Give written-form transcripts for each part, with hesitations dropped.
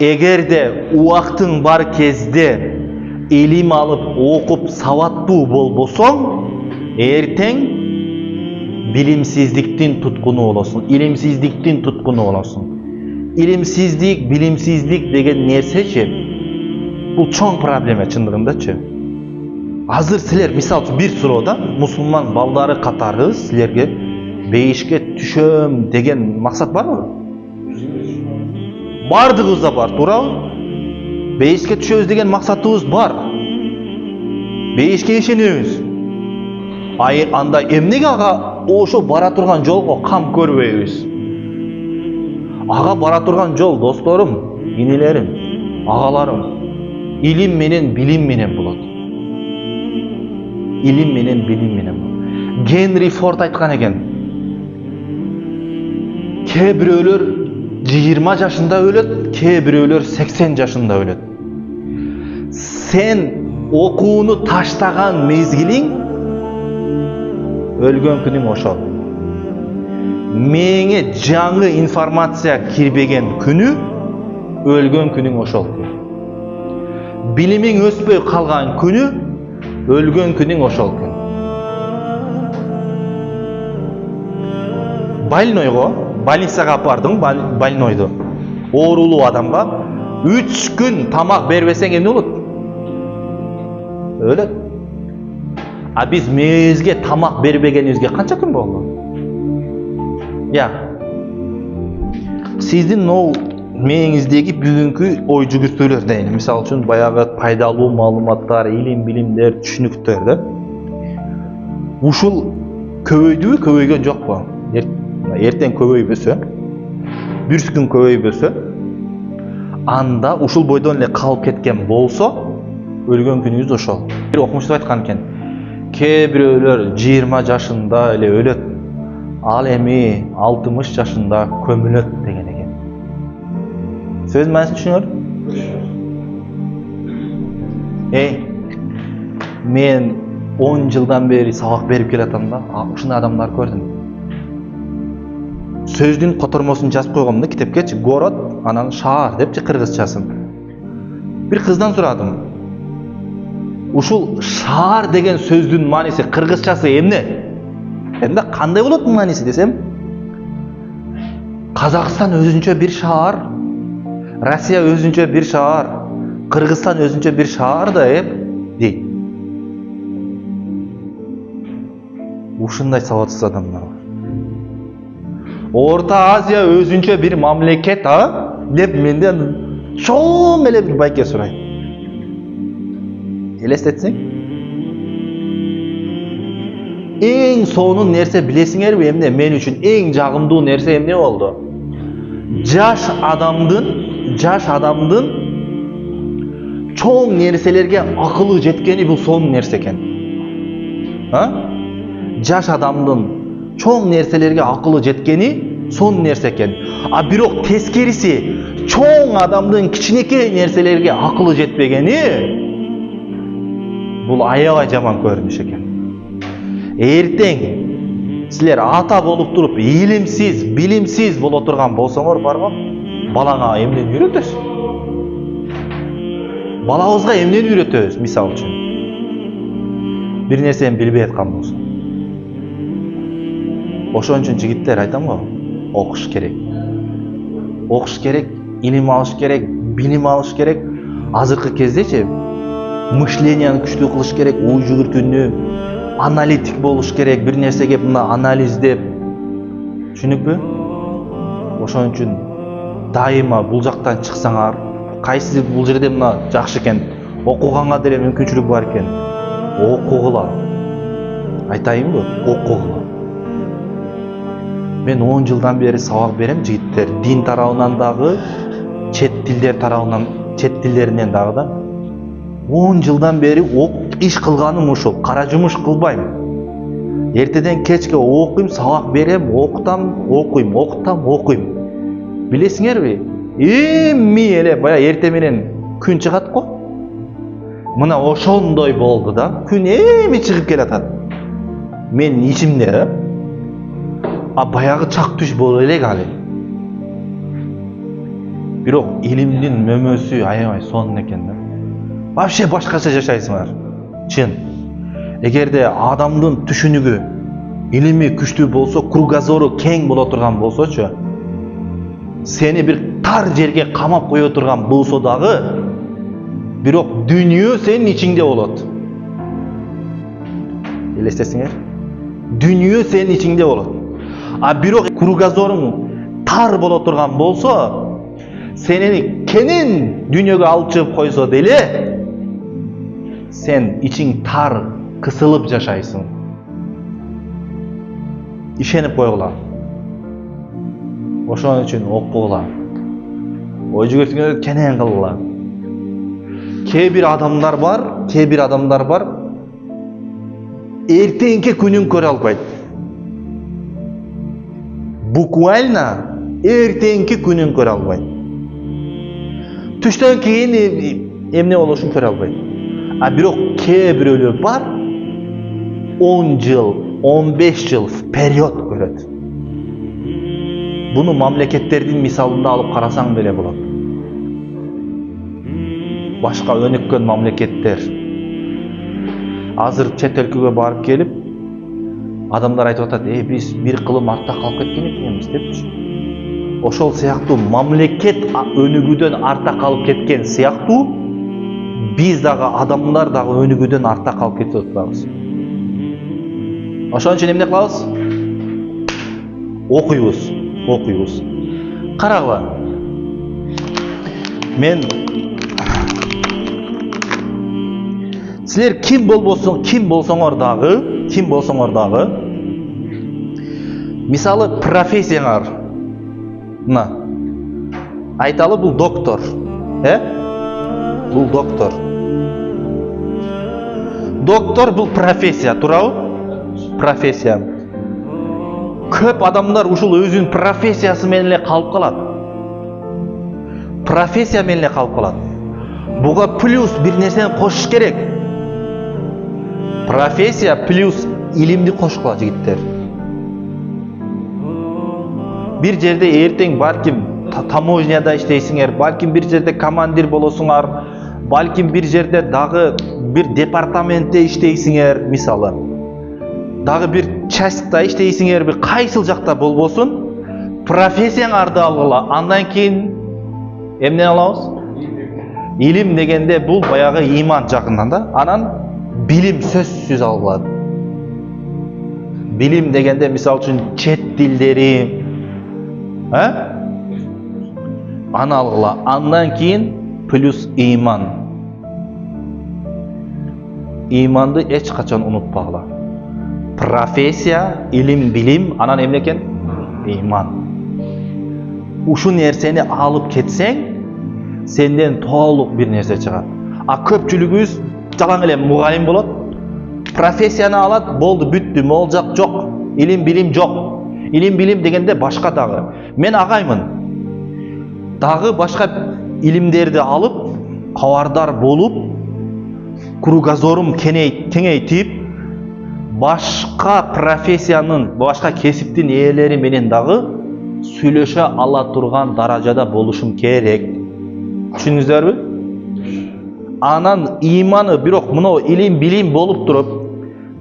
Эгерде убактың бар кезде илим алып окуп сабаттуу болбосоң, эртең билимсиздиктин туткуну болосуң, илимсиздиктин туткуну болосуң. Илимсиздик, билимсиздик деген нерсечи, бул чоң проблема чындыгындачы. Азыр силер мисалы үчүн бир суроода мусулман балдары катары силерге бейишке түшөм деген максат барбы? Бардыгыбызда бар, туурабы? Бейишке түшөбүз деген максатыбыз бар. Бейишке ишенебиз. Анда эмнеге ага ошо бара турган жолго кам көрбөйбүз? Ага бара турган жол, досторум, инелерим, агаларым, илим менен билим менен болот. Илим менен билим менен болот. Генри Форд айткан экен. Кээ бирөөлөр 20 жашында өлөт, кээ бирөөлөр 80 жашында өлөт. Сен окууну таштаган мезгилиң өлгөн күнүң ошол. Мээңе жаңы информация кирбеген күнү өлгөн күнүң ошол. Билимиң өспөй калган күнү өлгөн күнүң ошол күн. Больницага апардың, больнойду. Оорулуу адамга 3 күн тамак бербесең эмне болот? Өлөт. А биз мээңизге тамак бербегенибизге канча күн болду? Сиздин мээңиздеги бүгүнкү ой жүгүртүүлөр дейин. Мисалы үчүн баягы пайдалуу маалыматтар, илим, билимдер, түшүнүктөр да. Ушул көбөйдүбү, көбөйгөн жокпу? Эртең көбөйбөсө, бир күн көбөйбөсө, анда ушул бойдон эле калып кеткен болсо, өлгөн күнүңүз ошол. Бир окумуштар айткан экен. Кээ бирөөлөр 20 жашында эле өлөт, ал эми 60 жашында көмүлөт деген экен. Сөз маанисин түшүнөбү? Мен 10 жылдан бери сабак берип келатам да, ушундай адамдар көрдүм. Сөздүн котормосун жазып койгом да китепкечи, город, анан шаар депчи кыргызчасын. Бир кыздан сурадым. Ушул шаар деген сөздүн мааниси кыргызчасы эмне? Энди кандай болот мааниси десем? Казакстан өзүнчө бир шаар, Россия өзүнчө бир шаар, Кыргызстан өзүнчө бир шаар да дейт. Ушундай сабатсыз адамдар бар. Орта Азия өзүнчө бир мамлекет, деп менден чоң эле бир байке сурайт. Элестетсең? Эң сонун нерсе билесиңерби эмне? Мен үчүн эң жагымдуу нерсе эмне болду? Жаш адамдын чоң нерселерге акылы жеткени бул сонун нерсе экен. Жаш адамдын чоң нерселерге акылы жеткени сонун нерсе экен. А бирок тескериси, чоң адамдын кичинекей нерселерге акылы жетпегени бул аябай жаман көрүнүш экен. Эртең силер ата болуп туруп илимсиз, билимсиз боло турган болсоңор барбы? Балаңа эмнени үйрөтөсүз? Балабызга эмнени үйрөтөбүз, мисалы үчүн? Бир нерсени билбей аткан болсо. Ошон үчүн жигиттер айтам го, окуш керек. Окуш керек, илим алыш керек, билим алыш керек. Азыркы кездечи мышленияны күчтүү кылыш керек, ой жүгүртүүнү, аналитик болуш керек, бир нерсеге мына анализдеп. Түшүнүкпү? Ошон үчүн дайыма бул жактан чыксаңар, кайсы бул жерде мына жакшы экен, окуганга деле мүмкүнчүлүк бар экен. Окугула. Айтайынбы? Окугула. Мен 10 жылдан бери сабак берем, жигиттер. Дин тарабынан дагы, чет тилдеринен дагы да. 10 жылдан бери иш кылганым ушул. Кара жумуш кылбайм. Эртеден кечке окуйм, сабак берем, окуйм. Билесиңерби? Эми эле бая эрте менен күн чыгат го. Мына ошондой болду да. Күн эми чыгып келатат. Мен ичимде, баягы чак түш боло элек али. Бирок илимдин мөмөсү аябай сонун экен да. Вообще башкача жашайсыңар. Чын. Эгерде адамдын түшүнүгү, илими күчтүү болсо, кругозору кең боло турган болсочу, сени бир тар жерге камап кое турган болсо дагы, бирок дүнүйө сенин ичиңде болот. Элестесиңер? Дүнүйө сенин ичиңде болот. А бирок кругозоруң тар боло турган болсо, сени кенен дүнүйөгө алып чыгып койсо деле, сен ичиң тар, кысылып жашайсың. Ишенип койгула. Ошон үчүн окугула. Ой жүгүртүңөр кенен кылгыла. Кээ бир адамдар бар, эртеңки күнүн көрө албайт. Буквально эртеңки күнүн көрө албайт. Түштөн кийин эмне болушун көрө албайт. А бирок кээ бирөөлөр бар, 10 жыл, 15 жыл вперед көрөт. Буну мамлекеттердин мисалында алып карасаң деле болот. Башка өнүккөн мамлекеттер азыр чет өлкөгө барып келип, адамдар айтып атат, биз бир кылым артта калып кеткен экенбиз депчи. Ошол сыяктуу мамлекет өнүгүүдөн артта калып кеткен сыяктуу, биз дагы адамдар дагы өнүгүүдөн артта калып кетип атабыз. Ошон үчүн эмне кылабыз? Окуйбуз. Карагыла. Мен силер ким болсоңор дагы, мисалы профессияңар, айталы бул доктор, Бул доктор. Доктор бул профессия, туурабы? Профессия. Көп адамдар ушул өзүнүн профессиясы менен эле калып калат. Буга плюс бир нерсени кошуш керек. Профессия плюс илимди кошкула, жигиттер. Бир жерде эртең балким таможняда иштейсиңер, балким бир жерде командир болосуңар, балким бир жерде дагы бир департаментте иштейсиңер, мисалы. Дагы бир частьта иштейсиңер, бир кайсыл жакта болбосун, профессияңарды алгыла. Андан кийин эмне алабыз? Илим дегенде бул баягы иман жагынан да. Анан билим сөзсүз алгылат. Билим дегенде мисал үчүн чет тилдери, аны алгыла. Андан кийин плюс иман. Иманды эч качан унутпагыла. Профессия, илим, билим, анан эмне экен? Иман. Ушу нерсени алып кетсең, сенден толук бир нерсе чыгат. А көпчүлүгүбүз жалаң эле мугалим болот. Профессияны алат, болду, бүттү, молжак жок. Илим, билим жок. Илим, билим дегенде башка дагы. Мен агаймын. Дагы башка илимдерди алып, кабардар болуп, кругозорум кеңейтип, башка профессиянын, башка кесиптин ээлери менен дагы сүйлөшө ала турган даражада болушум керек. Түшүндүңүздөрбү? Анан иманы, бирок мына илим, билим болуп туруп,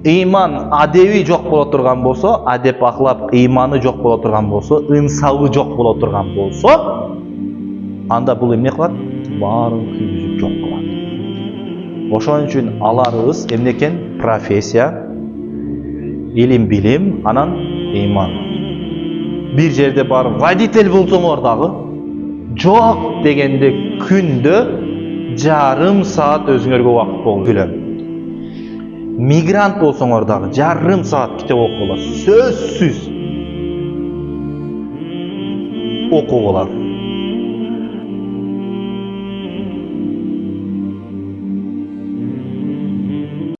иман, адеби жок боло турган болсо, адеп ахлап, иманы жок боло турган болсо, инсабы жок боло турган болсо, анда бул эмне кылат? Баарын күйгүзүп жок кылат. Ошон үчүн аларыбыз эмне экен? Профессия, илим, билим, анан иман. Бир жерде бар водитель болсоңор дагы, жок дегенде күндө жарым саат өзүңөргө убакыт болгула. Мигрант болсоңор дагы жарым саат китеп окугула. Сөзсүз окугула.